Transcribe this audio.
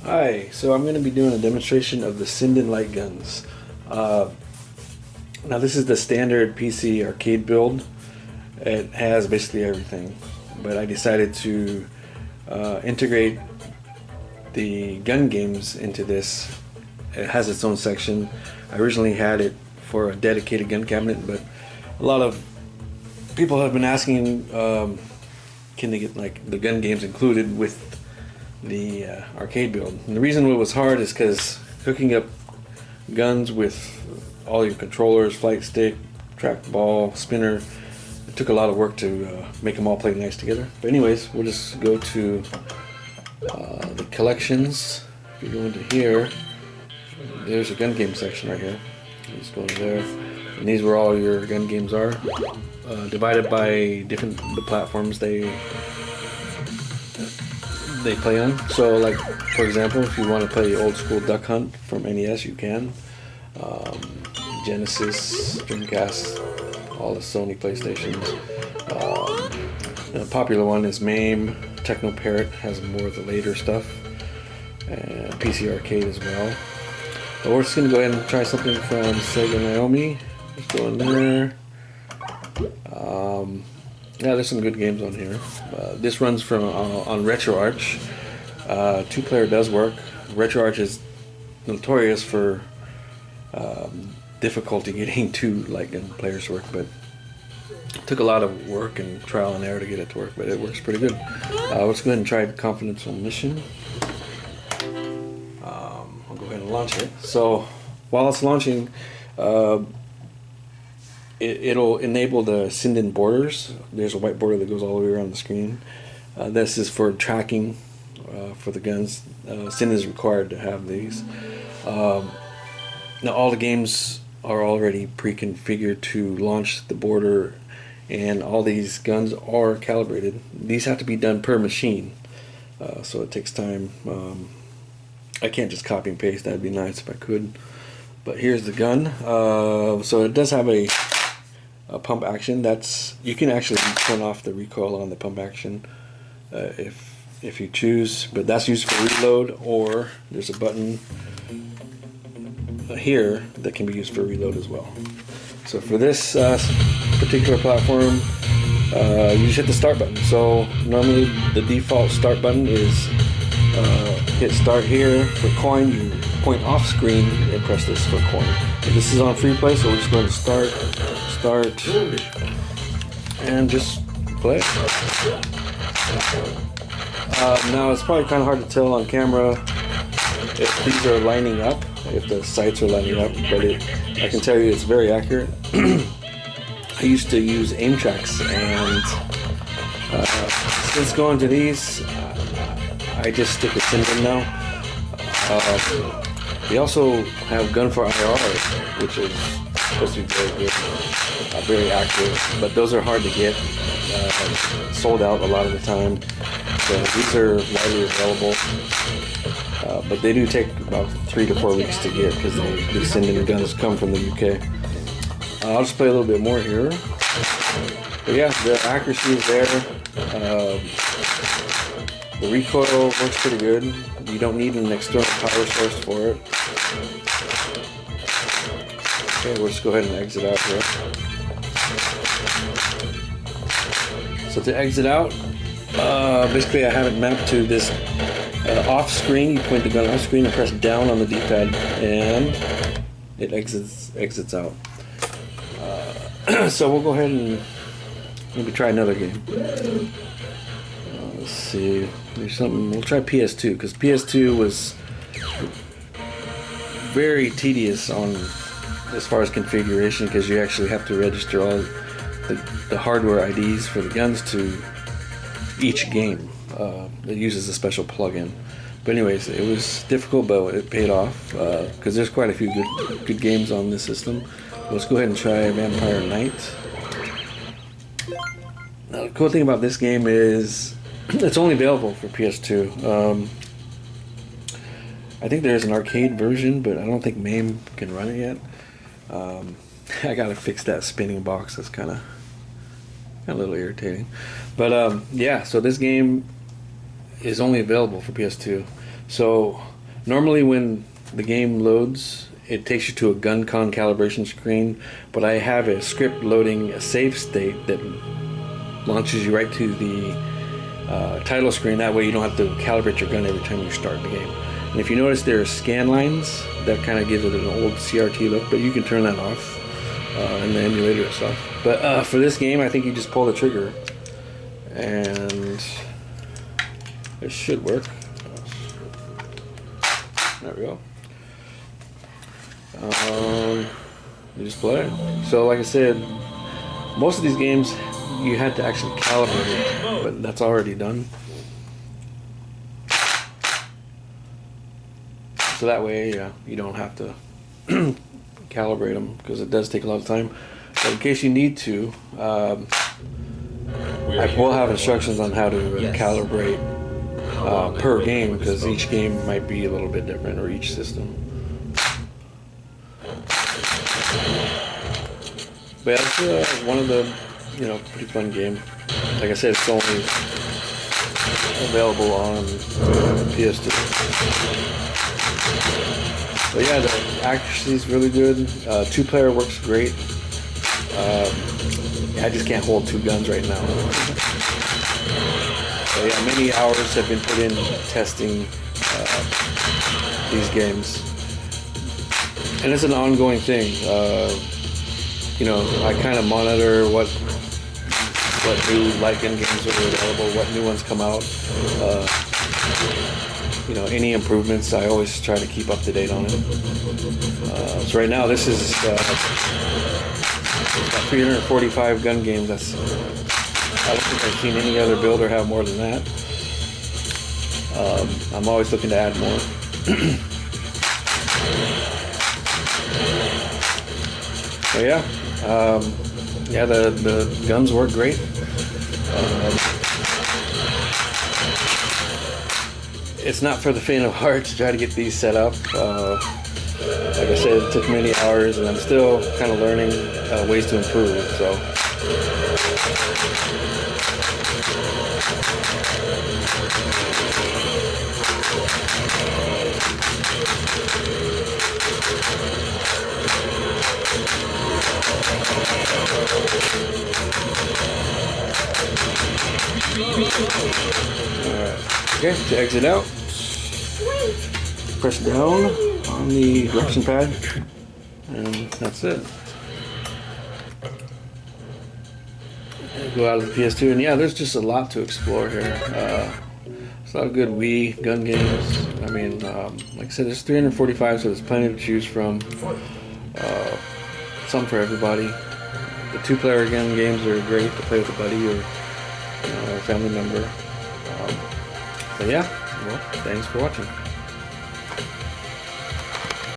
Hi, so I'm going to be doing a demonstration of the Sinden light guns. Uh, Now this is the standard PC arcade build. It has basically everything, but I decided to integrate the gun games into this. It has its own section. I originally had it for a dedicated gun cabinet, but a lot of people have been asking, can they get like the gun games included with the arcade build? And the reason it was hard is because hooking up guns with all your controllers, flight stick, trackball, spinner, it took a lot of work to make them all play nice together. But anyways, we'll just go to the collections. If you go into here, there's a gun game section right here. Just go in there, and these where all your gun games are, divided by different platforms they play on. So, like for example, if you want to play old school Duck Hunt from NES, you can. Genesis, Dreamcast, all the Sony PlayStations. A popular one is MAME. Techno Parrot has more of the later stuff, and PC Arcade as well. But we're just gonna go ahead and try something from Sega Naomi. Just go in there. Yeah, there's some good games on here. This runs from on RetroArch. Two-player does work. RetroArch is notorious for difficulty getting two light gun players to work, but it took a lot of work and trial and error to get it to work, but it works pretty good. Let's go ahead and try the Confidential Mission. I'll go ahead and launch it. So while it's launching, it'll enable the Sinden borders. There's a white border that goes all the way around the screen. This is for tracking for the guns. Sinden is required to have these. Now all the games are already pre-configured to launch the border, and all these guns are calibrated. These have to be done per machine, so it takes time. I can't just copy and paste. That'd be nice if I could. But here's the gun. So it does have a pump action. You can actually turn off the recoil on the pump action if you choose, but that's used for reload, or there's a button here that can be used for reload as well. So for this particular platform, you just hit the start button. So normally the default start button is hit start here. For coin, you point off screen and press this for coin. But this is on free play, so we're just going to start, and just play. Now it's probably kind of hard to tell on camera if these are lining up, if the sights are lining up, but I can tell you it's very accurate. I used to use aim tracks, and since going to these, I just stick with Sinden now. They also have Gun for IR, which is supposed to be very good, very accurate, but those are hard to get, sold out a lot of the time. So these are widely available, but they do take about 3 to 4 weeks to get, because the Sinden guns come from the UK. I'll just play a little bit more here. But yeah, the accuracy is there. The recoil works pretty good. You don't need an external power source for it. Okay, we'll just go ahead and exit out here. So to exit out, basically I have it mapped to this off screen. You point the gun off screen and press down on the D-pad, and it exits out. So we'll go ahead and maybe try another game. Let's see. There's something. We'll try PS2, because PS2 was very tedious on as far as configuration, because you actually have to register all the hardware IDs for the guns to each game. It uses a special plugin. But anyways, it was difficult, but it paid off, because there's quite a few good games on this system. Let's go ahead and try Vampire Knight. Now, the cool thing about this game is it's only available for PS2. I think there's an arcade version, but I don't think MAME can run it yet. I gotta fix that spinning box. That's kind of a little irritating. But yeah, so this game is only available for PS2. So normally when the game loads, it takes you to a GunCon calibration screen, but I have a script loading a save state that launches you right to the title screen. That way you don't have to calibrate your gun every time you start the game. And if you notice, there are scan lines that kind of gives it an old CRT look, but you can turn that off in the emulator itself. But for this game, I think you just pull the trigger and it should work. There we go. You just play. So like I said, most of these games you had to actually calibrate it, but that's already done. So that way you don't have to calibrate them, because it does take a lot of time. But in case you need to, I will have instructions on how to calibrate per game, because each game might be a little bit different, or each system. But yeah, it's one of the pretty fun game. Like I said, it's only available on PS2. But yeah, the accuracy is really good. 2-player works great. I just can't hold 2 guns right now. But yeah, many hours have been put in testing these games, and it's an ongoing thing. I kind of monitor what new light gun games are available, what new ones come out. Any improvements, I always try to keep up to date on it. So right now, this is 345 gun games. I don't think I've seen any other builder have more than that. I'm always looking to add more. So yeah, the guns work great. It's not for the faint of heart to try to get these set up. Like I said, it took many hours, and I'm still kind of learning ways to improve. So. Alright. Okay, to exit out, press down on the direction pad, and that's it. Go out of the PS2, and yeah, there's just a lot to explore here. There's a lot of good Wii gun games. I mean, like I said, there's 345, so there's plenty to choose from. Some for everybody. The 2-player gun games are great to play with a buddy or a family member. But yeah, well, thanks for watching.